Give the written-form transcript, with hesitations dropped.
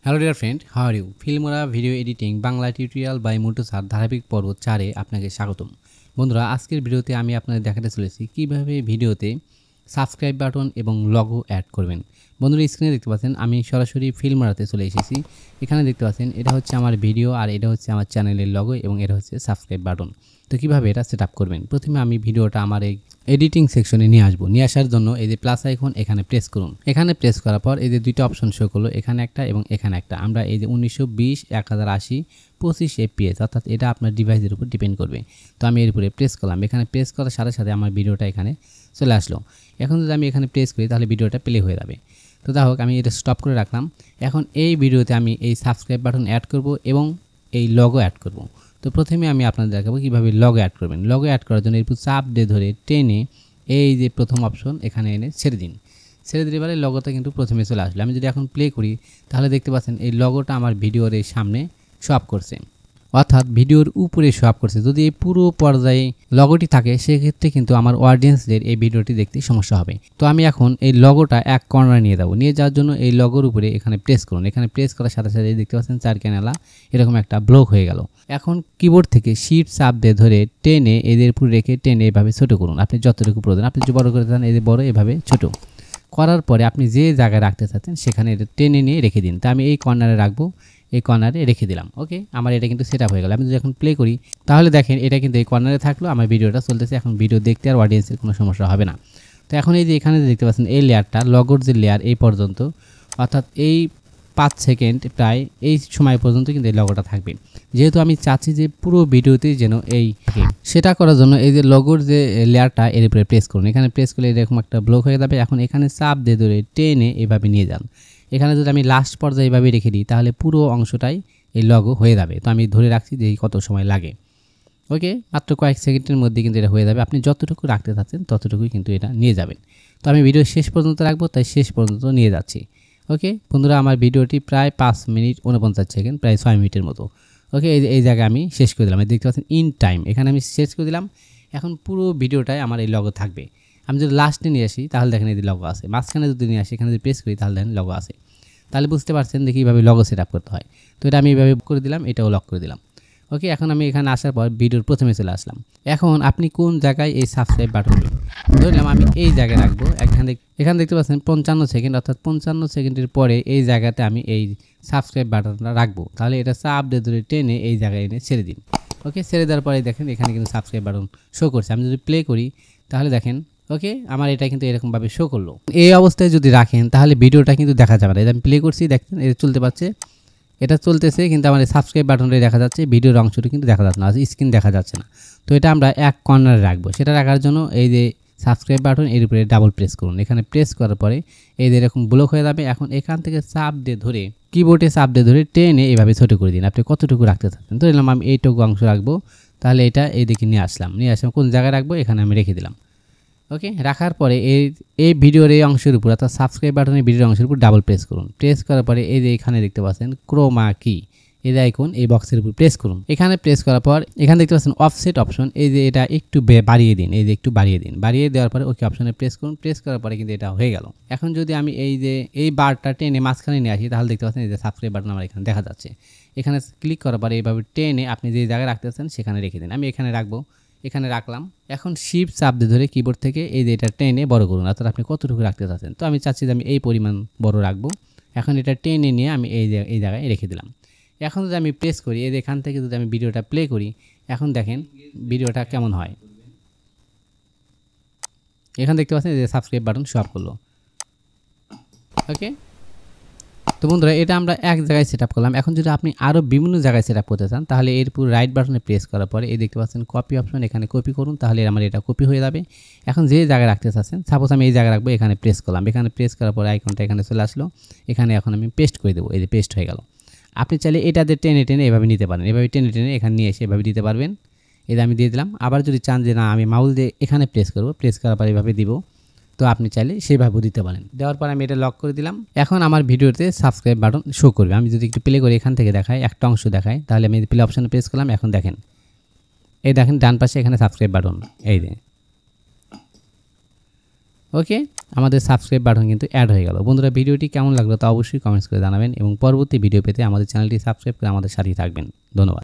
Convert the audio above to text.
Hello dear friend, how are you? Filmora video editing Bangla tutorial by Motu sir ধারাবাহিক পর্ব 4-এ আপনাকে স্বাগতম। বন্ধুরা, আজকের ভিডিওতে আমি আপনাদের দেখাতে চলেছি কিভাবে ভিডিওতে সাবস্ক্রাইব বাটন এবং লগো অ্যাড করবেন। বন্ধুরা, স্ক্রিনে দেখতে পাচ্ছেন আমি সরাসরি ফিল্মোরাতে চলে এসেছি। এখানে দেখতে পাচ্ছেন এটা হচ্ছে আমার ভিডিও আর এটা হচ্ছে আমার চ্যানেলের লগো এবং এটা হচ্ছে সাবস্ক্রাইব বাটন। তো কিভাবে এটা সেট আপ করবেন? প্রথমে আমি ভিডিওটা আমার এই এডিটিং সেকশনে নিয়ে আসবো। নিয়ে আসার জন্য এই যে প্লাস আইকন এখানে প্রেস করুন। এখানে প্রেস করার পর এই যে দুইটা অপশন শো করলো, এখানে একটা এবং এখানে একটা। আমরা এই যে 1920 1080 25 fps অর্থাৎ এটা আপনার ডিভাইসের উপর ডিপেন্ড করবে। তো আমি এর উপরে প্রেস করলাম। এখানে প্রেস করার সাথে সাথে আমার ভিডিওটা এখানে চলে আসলো। এখন যদি আমি এখানে প্রেস করি তাহলে ভিডিওটা প্লে হয়ে যাবে। তো যাই হোক, আমি এটা স্টপ করে রাখলাম। এখন এই ভিডিওতে আমি এই সাবস্ক্রাইব বাটন অ্যাড করব এবং এই লগো অ্যাড করব। তো প্রথমে আমি আপনাদের দেখাবো কীভাবে লগো অ্যাড করবেন। লগো অ্যাড করার জন্য একটু চাপ দিয়ে ধরে টেনে এই যে প্রথম অপশন এখানে এনে ছেড়ে দিন। ছেড়ে দিলে এবারে লগোটা কিন্তু প্রথমে চলে আসলো। আমি যদি এখন প্লে করি তাহলে দেখতে পাচ্ছেন এই লগোটা আমার ভিডিওর এই সামনে শো আপ করছে, অর্থাৎ ভিডিওর উপরে শো আপ করছে। যদি এই পুরো পর্যায়ে লগোটি থাকে সেক্ষেত্রে কিন্তু আমার অডিয়েন্সদের এই ভিডিওটি দেখতে সমস্যা হবে। তো আমি এখন এই লগোটা এক কর্নারে নিয়ে যাবো। নিয়ে যাওয়ার জন্য এই লগোর উপরে এখানে প্রেস করুন। এখানে প্রেস করার সাথে সাথে দেখতে পাচ্ছেন 4 ক্যানেলা এরকম একটা ব্লক হয়ে গেল। এখন কিবোর্ড থেকে শিফট চাপ দিয়ে ধরে টেনে এদের উপরে রেখে টেনে এভাবে ছোট করুন। আপনি যতটুকু প্রয়োজন, আপনি যে বড় করে চান এই যে বড়, এভাবে ছোট করার পরে আপনি যে জায়গায় রাখতে চাচ্ছেন সেখানে টেনে নিয়ে রেখে দিন। তা আমি এই কর্নারে রাখবো, এই কর্নারে রেখে দিলাম। ওকে, আমার এটা কিন্তু সেট আপ হয়ে গেল। আমি যদি এখন প্লে করি তাহলে দেখেন এটা কিন্তু এই কর্নারে থাকলো, আমার ভিডিওটা চলতেছে। এখন ভিডিও দেখতে আর অডিয়েন্সের কোনো সমস্যা হবে না। তো এখন এই যে এখানে দেখতে পাচ্ছেন এই লেয়ারটা, লগোর যে লেয়ার এই পর্যন্ত, অর্থাৎ এই 5 সেকেন্ড প্রায় এই সময় পর্যন্ত কিন্তু এই লগোটা থাকবে। যেহেতু আমি চাচ্ছি যে পুরো ভিডিওতে যেন এই থাকে, সেটা করার জন্য এই যে লগোর যে লেয়ারটা এর উপরে প্রেস করুন। এখানে প্রেস করলে এরকম একটা ব্লক হয়ে যাবে। এখন এখানে চাপ দিয়ে ধরে টেনে এভাবে নিয়ে যান। এখানে যদি আমি লাস্ট পর্যায়ে এভাবে রেখে দিই তাহলে পুরো অংশটাই এই লগো হয়ে যাবে। তো আমি ধরে রাখছি যে কত সময় লাগে। ওকে, মাত্র কয়েক সেকেন্ডের মধ্যে কিন্তু এটা হয়ে যাবে। আপনি যতটুকু রাখতে চাচ্ছেন ততটুকুই কিন্তু এটা নিয়ে যাবেন। তো আমি ভিডিও শেষ পর্যন্ত রাখবো, তাই শেষ পর্যন্ত নিয়ে যাচ্ছি। ওকে বন্ধুরা, আমার ভিডিওটি প্রায় 5 মিনিট 49 সেকেন্ড, প্রায় 6 মিনিটের মতো। ওকে, এই জায়গায় আমি শেষ করে দিলাম। দেখতে পাচ্ছেন ইন টাইম, এখানে আমি শেষ করে দিলাম। এখন পুরো ভিডিওটায় আমার এই লগো থাকবে। আমি যদি লাস্টে নিয়ে আসি তাহলে দেখেন এই লগো আছে। মাঝখানে যদি নিয়ে আসি, এখানে যদি প্রেস করি তাহলে দেখেন লগো আছে। তাহলে বুঝতে পারছেন যে কীভাবে লগো সেট আপ করতে হয়। তো এটা আমি এইভাবে করে দিলাম, এটাও লক করে দিলাম। ওকে, এখন আমি এখানে আসার পর ভিডিওর প্রথমে চলে আসলাম। এখন আপনি কোন জায়গায় এই সাবস্ক্রাইব বাটন ধরলাম, আমি এই জায়গায় রাখবো। এখানে দেখতে পাচ্ছেন 55 সেকেন্ড, অর্থাৎ 55 সেকেন্ডের পরে এই জায়গাতে আমি এই সাবস্ক্রাইব বাটনটা রাখবো। তাহলে এটা চাপ দিয়ে ধরে টেনে এই জায়গায় এনে ছেড়ে দিন। ওকে, ছেড়ে দেওয়ার পরে দেখেন এখানে কিন্তু সাবস্ক্রাইব বাটন শো করছে। আমি যদি প্লে করি তাহলে দেখেন ওকে, আমার এটা কিন্তু এরকমভাবে শো করলো। এই অবস্থায় যদি রাখেন তাহলে ভিডিওটা কিন্তু দেখা যাবে না। এটা আমি প্লে করছি, দেখছেন এটা চলতে পারছে, এটা চলতেছে, কিন্তু আমার সাবস্ক্রাইব বাটনটাই দেখা যাচ্ছে, ভিডিওর অংশটি কিন্তু দেখা যাচ্ছে না, স্ক্রিন দেখা যাচ্ছে না। তো এটা আমরা এক কর্নারে রাখবো। সেটা রাখার জন্য এই যে সাবস্ক্রাইব বাটন এর উপরে ডাবল প্রেস করুন। এখানে প্রেস করার পরে এই যে এরকম ব্লক হয়ে যাবে। এখন এখান থেকে চাপ দিয়ে ধরে কিবোর্ডে চাপ দিয়ে ধরে টেনে এভাবে ছোটো করে দিন। আপনি কতটুকু রাখতে চাচ্ছেন, তো এলাম আমি এইটুকু অংশ রাখবো। তাহলে এটা এইদিকে নিয়ে আসলাম, কোন জায়গায় রাখবো এখানে আমি রেখে দিলাম। ওকে, রাখার পরে এই ভিডিওর এই অংশের উপর, অর্থাৎ সাবস্ক্রাইব বাটনের ভিডিওর অংশের উপর ডাবল প্রেস করুন। প্রেস করার পরে এই যে এখানে দেখতে পাচ্ছেন ক্রোমা কি, এই আইকন, এই বক্সের উপর প্রেস করুন। এখানে প্রেস করার পর এখানে দেখতে পাচ্ছেন অফসেট অপশন, এই যে এটা একটু বাড়িয়ে দিন, এই যে একটু বাড়িয়ে দিন। বাড়িয়ে দেওয়ার পরে ওকে অপশনে প্রেস করুন। প্রেস করার পরে কিন্তু এটা হয়ে গেল। এখন যদি আমি এই যে এই বারটা টেনে মাঝখানে নিয়ে আসি তাহলে দেখতে পাচ্ছেন এই যে সাবস্ক্রাইব বাটন আমার এখানে দেখা যাচ্ছে। এখানে ক্লিক করার পরে এইভাবে টেনে আপনি যে জায়গায় রাখতে চাচ্ছেন সেখানে রেখে দিন। আমি এখানে রাখবো, এখানে রাখলাম। এখন শিফট চাপ দিয়ে ধরে কিবোর্ড থেকে এই যে এটা টেনে বড় করুন, অর্থাৎ আপনি কতটুকু রাখতে চাচ্ছেন। তো আমি চাচ্ছি যে আমি এই পরিমাণ বড় রাখবো। এখন এটা টেনে নিয়ে আমি এই জায়গায় রেখে দিলাম। এখন যদি আমি প্রেস করি, এই এখান থেকে যদি আমি ভিডিওটা প্লে করি, এখন দেখেন ভিডিওটা কেমন হয়। এখানে দেখতে পাচ্ছেন যে সাবস্ক্রাইব বাটন শো আপ করলো। ওকে, তো বন্ধুরা, এটা আমরা এক জায়গায় সেট আপ করলাম। এখন যদি আপনি আরও বিভিন্ন জায়গায় সেট আপ করতে চান তাহলে এর পুরো রাইট বাটনে প্রেস করার পরে এই দেখতে পাচ্ছেন কপি অপশন, এখানে কপি করুন। তাহলে আমার এটা কপি হয়ে যাবে। এখন যে জায়গায় রাখতে চাচ্ছেন, সাপোজ আমি এই জায়গায় রাখবো, এখানে প্রেস করলাম। এখানে প্রেস করার পরে আইকনটা এখানে চলে আসলো। এখানে এখন আমি পেস্ট করে দেবো, এই যে পেস্ট হয়ে গেল। আপনি চাইলে এটাতে টেনে টেনে এভাবে নিতে পারেন, এভাবে টেনে টেনে এখানে নিয়ে এসে এভাবে দিতে পারবেন। এটা আমি দিয়ে দিলাম। আবার যদি চান যে না আমি মাউস দিয়ে এখানে প্রেস করবো, প্রেস করার পর এভাবে দিব, তো আপনি চাইলে সেইভাবেও দিতে পারেন। দেওয়ার পর আমি এটা লক করে দিলাম। এখন আমার ভিডিওতে সাবস্ক্রাইব বাটন শো করবে। আমি যদি একটু প্লে করে এখান থেকে দেখাই, একটা অংশ দেখাই, তাহলে আমি প্লে অপশানে প্রেস করলাম। এখন দেখেন, এই দেখেন ডান পাশে এখানে সাবস্ক্রাইব বাটন, এই যে ওকে, আমাদের সাবস্ক্রাইব বাটন কিন্তু অ্যাড হয়ে গেল। বন্ধুরা ভিডিওটি কেমন লাগলো তা অবশ্যই কমেন্টস করে জানাবেন এবং পরবর্তী ভিডিও পেতে আমাদের চ্যানেলটি সাবস্ক্রাইব করে আমাদের সাথেই থাকবেন। ধন্যবাদ।